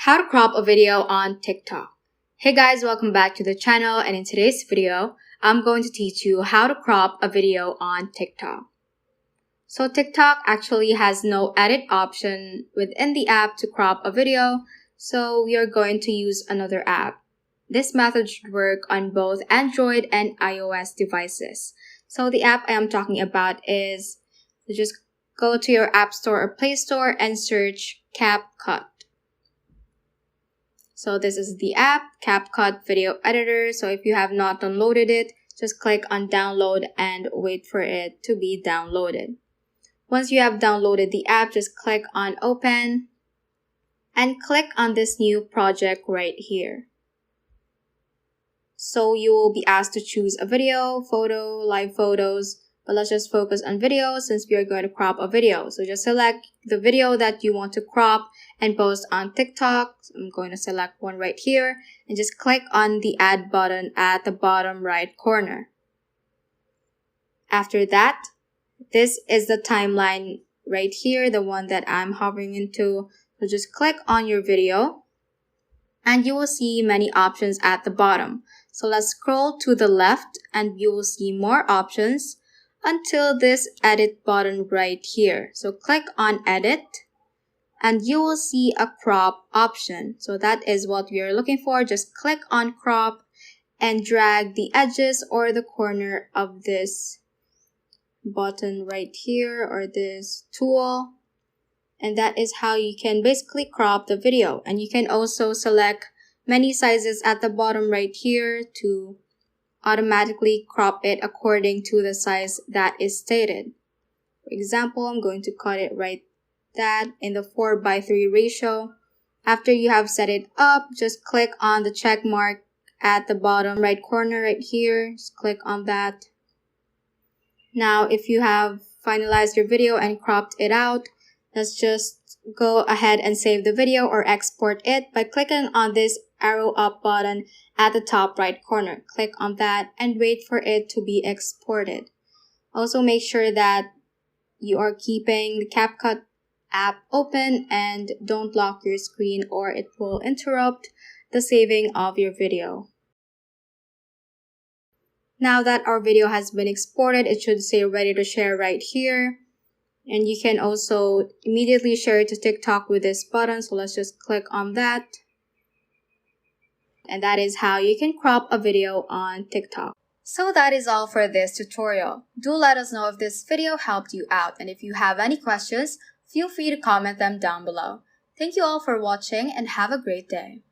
How to crop a video on TikTok. Hey guys, welcome back to the channel, and in today's video, I'm going to teach you how to crop a video on TikTok. So TikTok actually has no edit option within the app to crop a video, so we are going to use another app. This method should work on both Android and iOS devices. So the app I am talking about is, just go to your App Store or Play Store and search CapCut. So this is the app, CapCut Video Editor. So if you have not downloaded it, just click on download and wait for it to be downloaded. Once you have downloaded the app, just click on open and click on this new project right here. So you will be asked to choose a video, photo, live photos, but let's just focus on video since we are going to crop a video. So just select the video that you want to crop and post on TikTok. So I'm going to select one right here and just click on the add button at the bottom right corner. After that, this is the timeline right here, the one that I'm hovering into. So just click on your video and you will see many options at the bottom. So let's scroll to the left and you will see more options until this edit button right here. So click on edit and you will see a crop option. So that is what we are looking for. Just click on crop and drag the edges or the corner of this button right here or this tool. And that is how you can basically crop the video. And you can also select many sizes at the bottom right here to automatically crop it according to the size that is stated. For example, I'm going to cut it right that in the 4:3 ratio. After you have set it up, just click on the check mark at the bottom right corner right here. Just click on that. Now, if you have finalized your video and cropped it out, let's just go ahead and save the video or export it by clicking on this arrow up button at the top right corner. Click on that and wait for it to be exported. Also make sure that you are keeping the CapCut app open and don't lock your screen or it will interrupt the saving of your video. Now that our video has been exported, it should say ready to share right here. And you can also immediately share it to TikTok with this button. So let's just click on that. And that is how you can crop a video on TikTok. So that is all for this tutorial. Do let us know if this video helped you out. And if you have any questions, feel free to comment them down below. Thank you all for watching and have a great day.